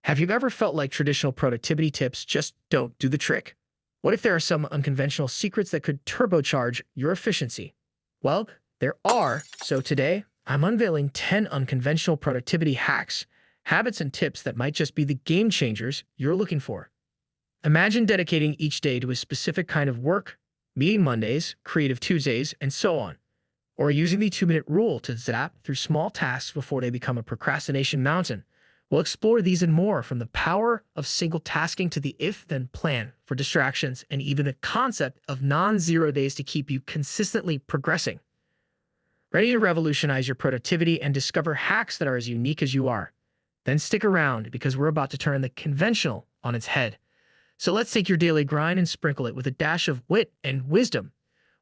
Have you ever felt like traditional productivity tips just don't do the trick? What if there are some unconventional secrets that could turbocharge your efficiency? Well, there are. So today, I'm unveiling 10 unconventional productivity hacks, habits, and tips that might just be the game changers you're looking for. Imagine dedicating each day to a specific kind of work, meeting Mondays, creative Tuesdays, and so on. Or using the 2-minute rule to zap through small tasks before they become a procrastination mountain. We'll explore these and more, from the power of single tasking to the if-then plan for distractions, and even the concept of non-zero days to keep you consistently progressing. Ready to revolutionize your productivity and discover hacks that are as unique as you are? Then stick around, because we're about to turn the conventional on its head. So let's take your daily grind and sprinkle it with a dash of wit and wisdom.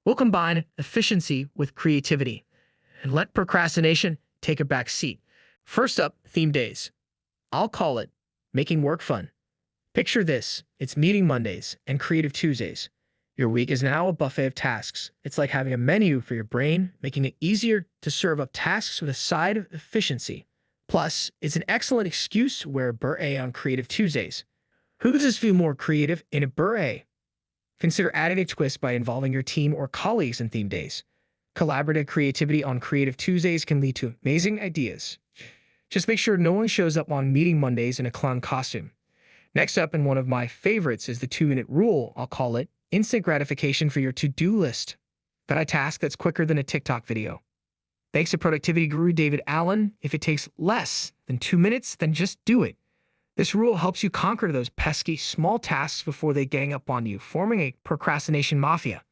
We'll combine efficiency with creativity and let procrastination take a back seat. First up, theme days. I'll call it making work fun. Picture this: it's meeting Mondays and creative Tuesdays. Your week is now a buffet of tasks. It's like having a menu for your brain, making it easier to serve up tasks with a side of efficiency. Plus, it's an excellent excuse to wear a beret on creative Tuesdays. Who does feel more creative in a beret? Consider adding a twist by involving your team or colleagues in theme days. Collaborative creativity on creative Tuesdays can lead to amazing ideas. Just make sure no one shows up on meeting Mondays in a clown costume. Next up, and one of my favorites, is the 2-minute rule. I'll call it instant gratification for your to-do list. Got a task that's quicker than a TikTok video? Thanks to productivity guru David Allen, if it takes less than 2 minutes, then just do it. This rule helps you conquer those pesky small tasks before they gang up on you, forming a procrastination mafia.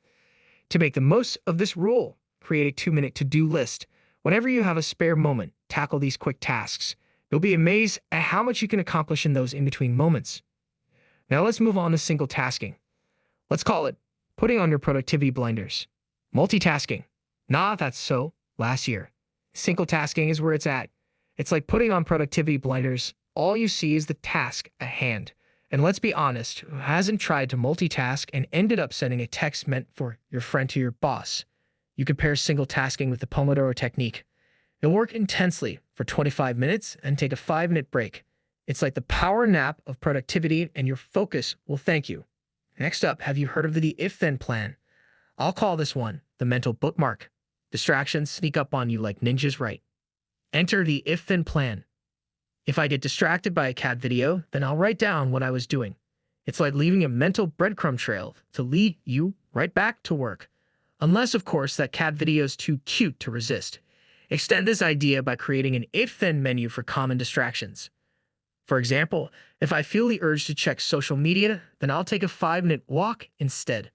To make the most of this rule, create a 2-minute to-do list. Whenever you have a spare moment, tackle these quick tasks. You'll be amazed at how much you can accomplish in those in-between moments. Now let's move on to single tasking. Let's call it putting on your productivity blinders. Multitasking. Nah, that's so last year. Single tasking is where it's at. It's like putting on productivity blinders. All you see is the task at hand. And let's be honest, who hasn't tried to multitask and ended up sending a text meant for your friend to your boss? You can pair single tasking with the Pomodoro technique. You'll work intensely for 25 minutes and take a 5-minute break. It's like the power nap of productivity, and your focus will thank you. Next up, have you heard of the if-then plan? I'll call this one the mental bookmark. Distractions sneak up on you like ninjas, right? Enter the if-then plan. If I get distracted by a cat video, then I'll write down what I was doing. It's like leaving a mental breadcrumb trail to lead you right back to work. Unless, of course, that cat video is too cute to resist. Extend this idea by creating an if-then menu for common distractions. For example, if I feel the urge to check social media, then I'll take a 5-minute walk instead.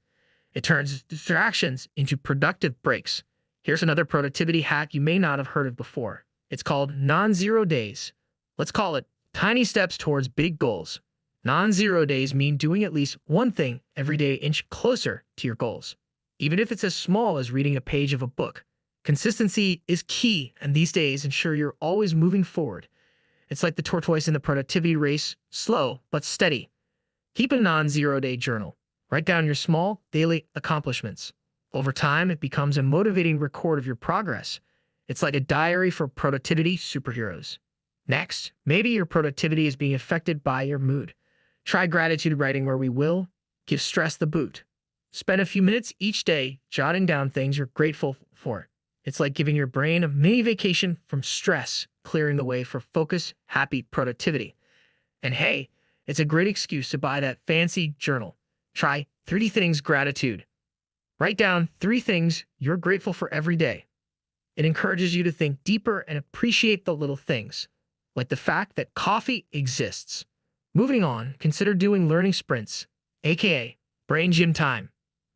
It turns distractions into productive breaks. Here's another productivity hack you may not have heard of before. It's called non-zero days. Let's call it tiny steps towards big goals. Non-zero days mean doing at least one thing every day inch closer to your goals. Even if it's as small as reading a page of a book. Consistency is key, and these days ensure you're always moving forward. It's like the tortoise in the productivity race, slow but steady. Keep a non-zero day journal. Write down your small daily accomplishments. Over time, it becomes a motivating record of your progress. It's like a diary for productivity superheroes. Next, maybe your productivity is being affected by your mood. Try gratitude writing, where we will give stress the boot. Spend a few minutes each day jotting down things you're grateful for. It's like giving your brain a mini vacation from stress, clearing the way for focus, happy productivity. And hey, it's a great excuse to buy that fancy journal. Try 30 things gratitude. Write down 3 things you're grateful for every day. It encourages you to think deeper and appreciate the little things, like the fact that coffee exists. Moving on, consider doing learning sprints, aka brain gym time.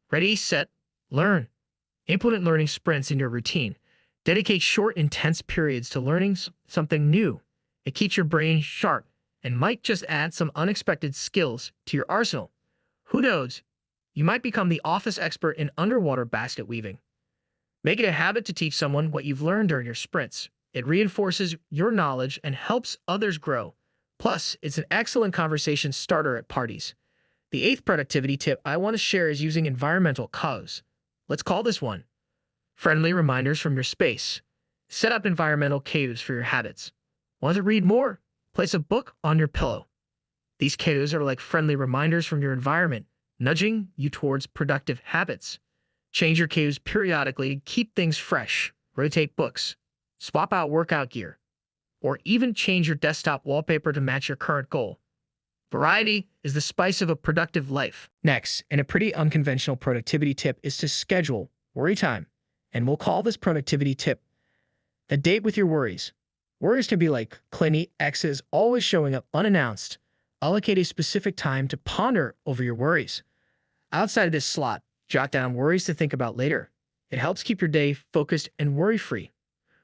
Ready, set, learn. Implement learning sprints in your routine. Dedicate short, intense periods to learning something new. It keeps your brain sharp and might just add some unexpected skills to your arsenal. Who knows? You might become the office expert in underwater basket weaving. Make it a habit to teach someone what you've learned during your sprints. It reinforces your knowledge and helps others grow. Plus, it's an excellent conversation starter at parties. The 8th productivity tip I want to share is using environmental cues. Let's call this one friendly reminders from your space. Set up environmental cues for your habits. Want to read more? Place a book on your pillow. These cues are like friendly reminders from your environment, nudging you towards productive habits. Change your cues periodically to keep things fresh. Rotate books. Swap out workout gear. Or even change your desktop wallpaper to match your current goal. Variety is the spice of a productive life. Next, and a pretty unconventional productivity tip is to schedule worry time. And we'll call this productivity tip the date with your worries. Worries can be like clingy exes always showing up unannounced. Allocate a specific time to ponder over your worries. Outside of this slot, jot down worries to think about later. It helps keep your day focused and worry-free.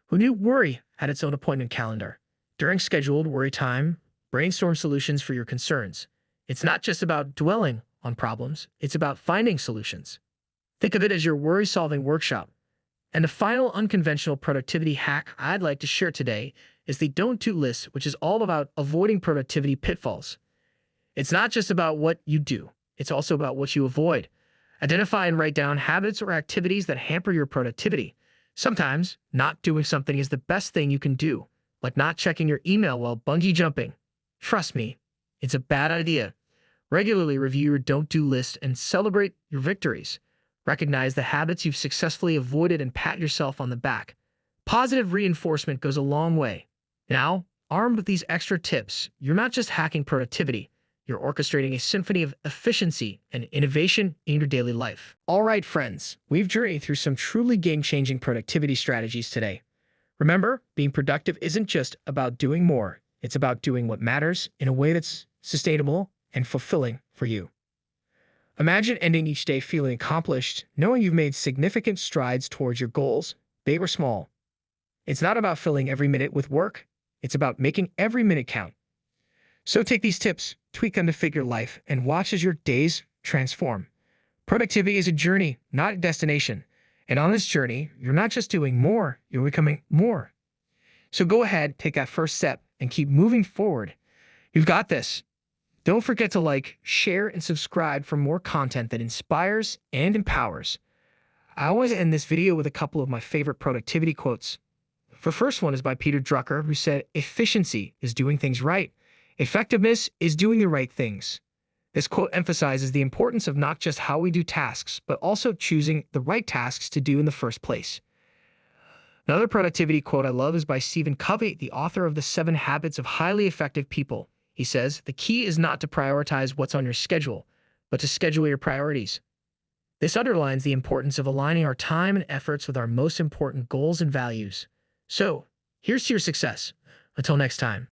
Who knew worry had its own appointment calendar? During scheduled worry time, brainstorm solutions for your concerns. It's not just about dwelling on problems, it's about finding solutions. Think of it as your worry-solving workshop. And the final unconventional productivity hack I'd like to share today is the don't-do list, which is all about avoiding productivity pitfalls. It's not just about what you do, it's also about what you avoid. Identify and write down habits or activities that hamper your productivity. Sometimes, not doing something is the best thing you can do, like not checking your email while bungee jumping. Trust me, it's a bad idea. Regularly review your don't-do list and celebrate your victories. Recognize the habits you've successfully avoided and pat yourself on the back. Positive reinforcement goes a long way. Now, armed with these extra tips, you're not just hacking productivity, you're orchestrating a symphony of efficiency and innovation in your daily life. All right, friends, we've journeyed through some truly game-changing productivity strategies today. Remember, being productive isn't just about doing more. It's about doing what matters in a way that's sustainable and fulfilling for you. Imagine ending each day feeling accomplished, knowing you've made significant strides towards your goals, big or small. It's not about filling every minute with work. It's about making every minute count. So take these tips, tweak them to fit your life, and watch as your days transform. Productivity is a journey, not a destination. And on this journey, you're not just doing more, you're becoming more. So go ahead, take that first step, and keep moving forward. You've got this. Don't forget to like, share, and subscribe for more content that inspires and empowers. I always end this video with a couple of my favorite productivity quotes. The first one is by Peter Drucker, who said, "Efficiency is doing things right. Effectiveness is doing the right things." This quote emphasizes the importance of not just how we do tasks, but also choosing the right tasks to do in the first place. Another productivity quote I love is by Stephen Covey, the author of The 7 Habits of Highly Effective People. He says, "The key is not to prioritize what's on your schedule, but to schedule your priorities." This underlines the importance of aligning our time and efforts with our most important goals and values. So, here's to your success. Until next time.